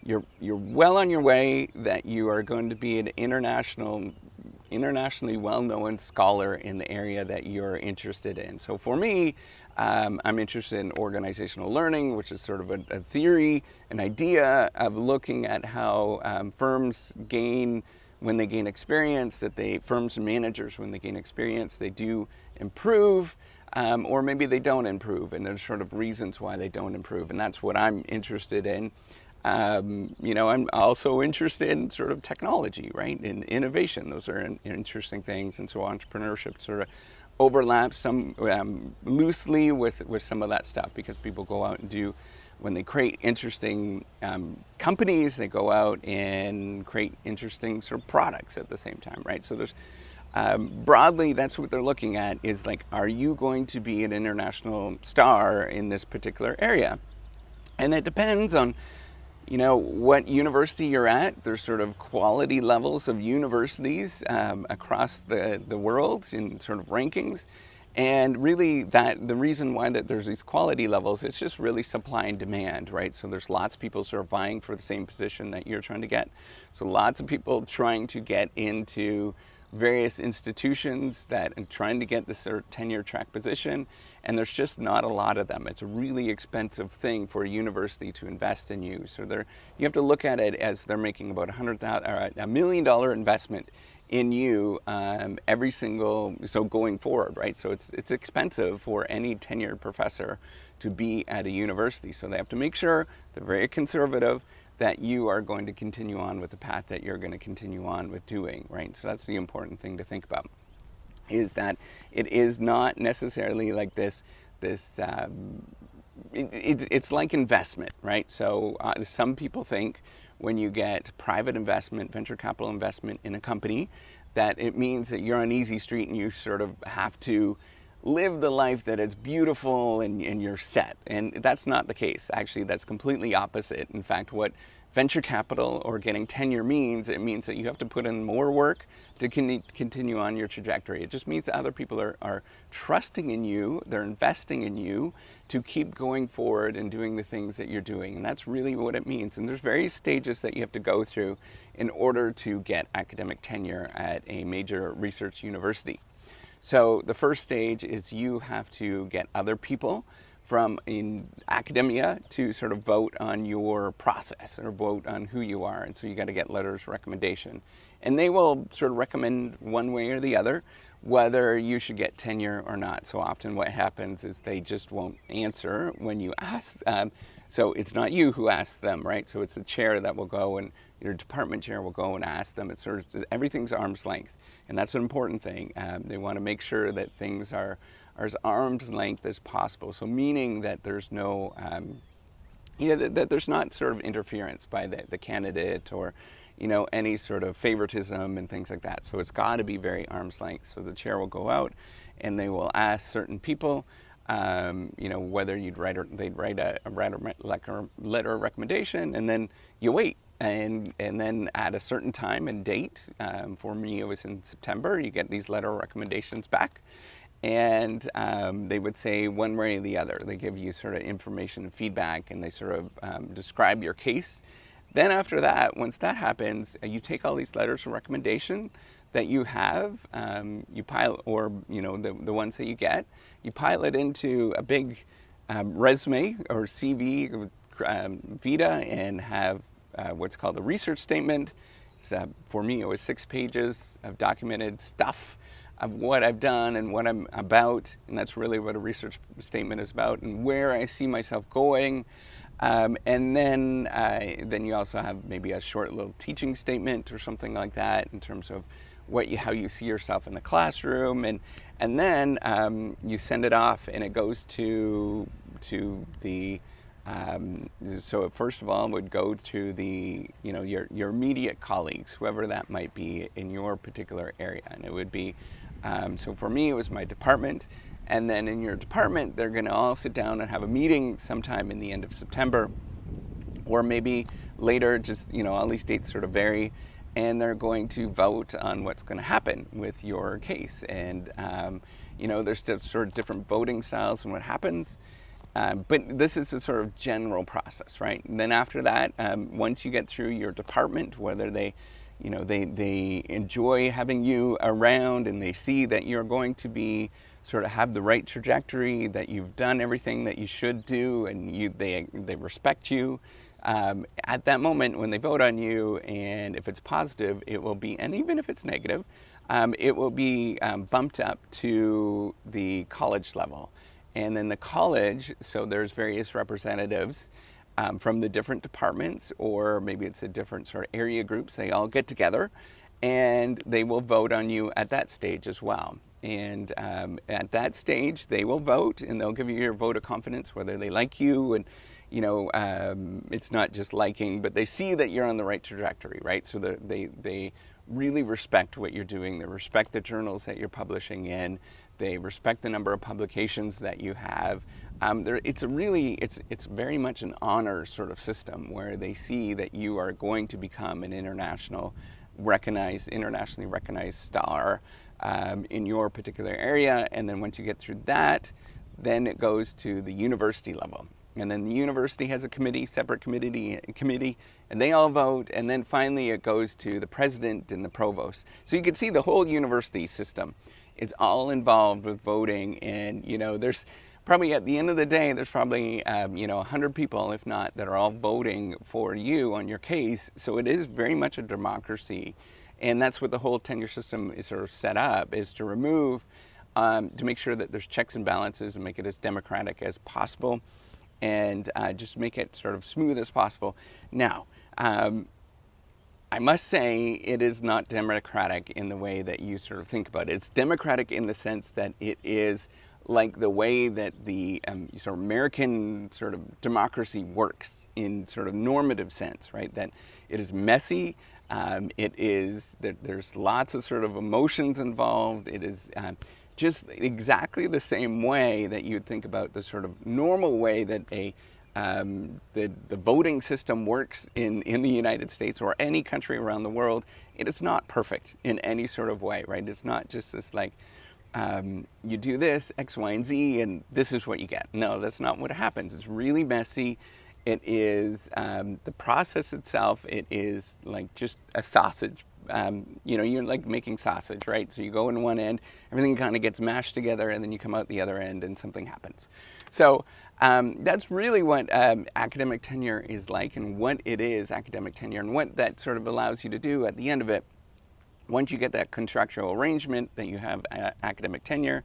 you're well on your way, that you are going to be an internationally well-known scholar in the area that you're interested in. So for me, I'm interested in organizational learning, which is sort of a theory, an idea of looking at how firms gain when they gain experience, that firms and managers, when they gain experience, they do improve, or maybe they don't improve, and there's sort of reasons why they don't improve, and that's what I'm interested in. I'm also interested in sort of technology, right, in innovation. Those are interesting things, and so entrepreneurship sort of overlaps some loosely with some of that stuff, because people go out and do, when they create interesting companies, they go out and create interesting sort of products at the same time, right? So there's broadly, that's what they're looking at, is like, are you going to be an international star in this particular area? And it depends on what university you're at. There's sort of quality levels of universities across the world in sort of rankings. And really, that the reason why that there's these quality levels, it's just really supply and demand, right? So there's lots of people sort of vying for the same position that you're trying to get. So lots of people trying to get into various institutions that and trying to get this sort of tenure track position, and there's just not a lot of them. It's a really expensive thing for a university to invest in you. So you have to look at it as they're making about $100,000 $1 million investment in you so going forward, right? So it's expensive for any tenured professor to be at a university. So they have to make sure they're very conservative, that you are going to continue on with the path that you're going to continue on with doing, right? So that's the important thing to think about, is that it is not necessarily like this it's like investment, right? So some people think when you get private investment, venture capital investment in a company, that it means that you're on easy street and you sort of have to live the life that is beautiful and you're set. And that's not the case. Actually, that's completely opposite. In fact, what venture capital or getting tenure means, it means that you have to put in more work to continue on your trajectory. It just means that other people are trusting in you, they're investing in you to keep going forward and doing the things that you're doing. And that's really what it means. And there's various stages that you have to go through in order to get academic tenure at a major research university. So the first stage is you have to get other people from in academia to sort of vote on your process or vote on who you are. And so you got to get letters of recommendation. And they will sort of recommend one way or the other whether you should get tenure or not. So often what happens is they just won't answer when you ask. So it's not you who asks them, right? So it's the chair that will go, and your department chair will go and ask them. It's sort of, everything's arm's length. And that's an important thing. They want to make sure that things are as arm's length as possible. So meaning that there's no, that there's not sort of interference by the candidate or, any sort of favoritism and things like that. So it's got to be very arm's length. So the chair will go out and they will ask certain people, whether they'd write a letter of recommendation, and then you wait. And then at a certain time and date, for me it was in September, you get these letter recommendations back, and they would say one way or the other. They give you sort of information and feedback, and they sort of describe your case. Then after that, once that happens, you take all these letters of recommendation that you have, you pile, or the ones that you get, you pile it into a big resume or CV, Vita, and have what's called a research statement. It's, for me, it was 6 pages of documented stuff of what I've done and what I'm about, and that's really what a research statement is about, and where I see myself going. And then you also have maybe a short little teaching statement or something like that in terms of how you see yourself in the classroom, and then you send it off, and it goes to the so first of all, it would go to the your immediate colleagues, whoever that might be in your particular area, and it would be so for me it was my department, and then in your department they're going to all sit down and have a meeting sometime in the end of September, or maybe later. Just all these dates sort of vary, and they're going to vote on what's going to happen with your case, and there's sort of different voting styles and what happens. But this is a sort of general process, right? And then after that, once you get through your department, whether they enjoy having you around and they see that you're going to be sort of have the right trajectory, that you've done everything that you should do, and they respect you. At that moment, when they vote on you, and if it's positive, it will be, and even if it's negative, it will be bumped up to the college level. And then the college, so there's various representatives from the different departments, or maybe it's a different sort of area groups. They all get together and they will vote on you at that stage as well. And at that stage, they will vote and they'll give you your vote of confidence, whether they like you. And, it's not just liking, but they see that you're on the right trajectory, right? So they really respect what you're doing. They respect the journals that you're publishing in. They respect the number of publications that you have. It's very much an honor sort of system where they see that you are going to become an internationally recognized star in your particular area. And then once you get through that, then it goes to the university level. And then the university has a separate committee, and they all vote. And then finally it goes to the president and the provost. So you can see the whole university system is all involved with voting. And, there's probably at the end of the day, there's probably, 100 people, if not, that are all voting for you on your case. So it is very much a democracy. And that's what the whole tenure system is sort of set up, is to remove, to make sure that there's checks and balances and make it as democratic as possible. And just make it sort of smooth as possible. Now, I must say it is not democratic in the way that you sort of think about it. It's democratic in the sense that it is like the way that the sort of American sort of democracy works in sort of normative sense, right? That it is messy. There's lots of sort of emotions involved. It is just exactly the same way that you'd think about the sort of normal way that the voting system works in the United States or any country around the world. It is not perfect in any sort of way, right? It's not just this like, you do this, X, Y, and Z, and this is what you get. No, that's not what happens. It's really messy. It is, the process itself, it is like just a sausage. You're like making sausage, right? So you go in one end, everything kind of gets mashed together, and then you come out the other end and something happens. So that's really what academic tenure is like, and what it is, academic tenure, and what that sort of allows you to do at the end of it. Once you get that contractual arrangement that you have academic tenure,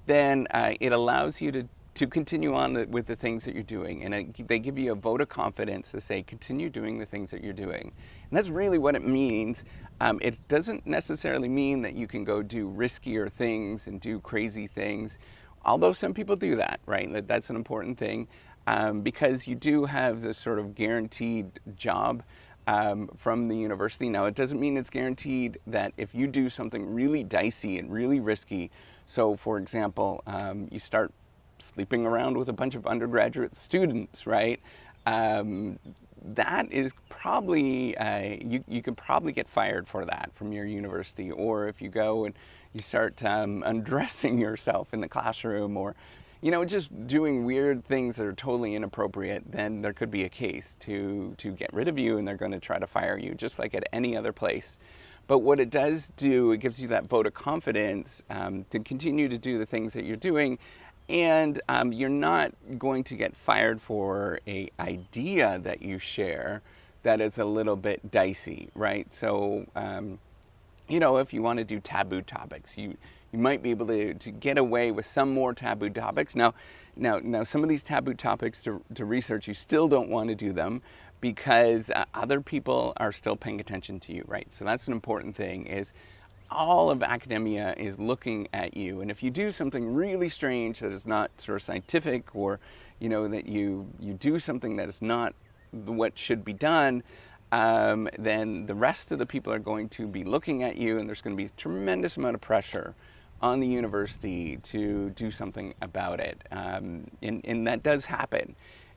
then it allows you to continue on with the things that you're doing. And they give you a vote of confidence to say, continue doing the things that you're doing. And that's really what it means. It doesn't necessarily mean that you can go do riskier things and do crazy things, although some people do that, right? That's an important thing, because you do have this sort of guaranteed job from the university. Now, it doesn't mean it's guaranteed that if you do something really dicey and really risky, so for example, you start sleeping around with a bunch of undergraduate students, right? That is probably, you could probably get fired for that from your university. Or if you go and you start undressing yourself in the classroom, or just doing weird things that are totally inappropriate, then there could be a case to get rid of you, and they're going to try to fire you, just like at any other place. But what it does do, it gives you that vote of confidence to continue to do the things that you're doing, and you're not going to get fired for an idea that you share that is a little bit dicey, right? So, if you want to do taboo topics, you might be able to get away with some more taboo topics. Now, some of these taboo topics to research, you still don't want to do them because other people are still paying attention to you, right? So that's an important thing, is all of academia is looking at you. And if you do something really strange that is not sort of scientific, or, that you do something that is not what should be done, then the rest of the people are going to be looking at you, and there's going to be a tremendous amount of pressure on the university to do something about it. And that does happen.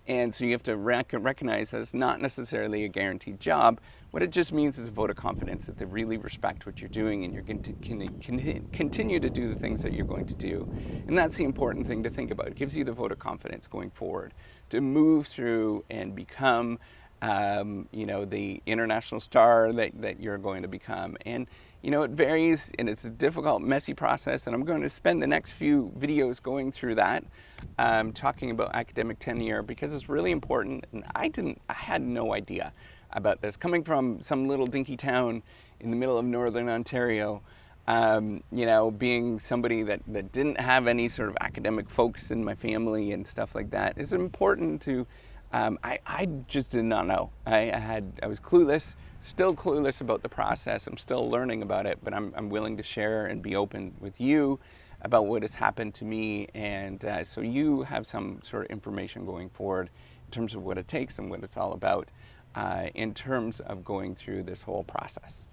And so you have to recognize that it's not necessarily a guaranteed job. What it just means is a vote of confidence that they really respect what you're doing and you're going to continue to do the things that you're going to do. And that's the important thing to think about. It gives you the vote of confidence going forward to move through and become the international star that you're going to become. And it varies, and it's a difficult, messy process, and I'm going to spend the next few videos going through that, talking about academic tenure, because it's really important, and I had no idea about this. Coming from some little dinky town in the middle of northern Ontario, being somebody that didn't have any sort of academic folks in my family and stuff like that, it's important to, I just did not know. I was clueless, still clueless about the process. I'm still learning about it, but I'm willing to share and be open with you about what has happened to me, and so you have some sort of information going forward in terms of what it takes and what it's all about in terms of going through this whole process.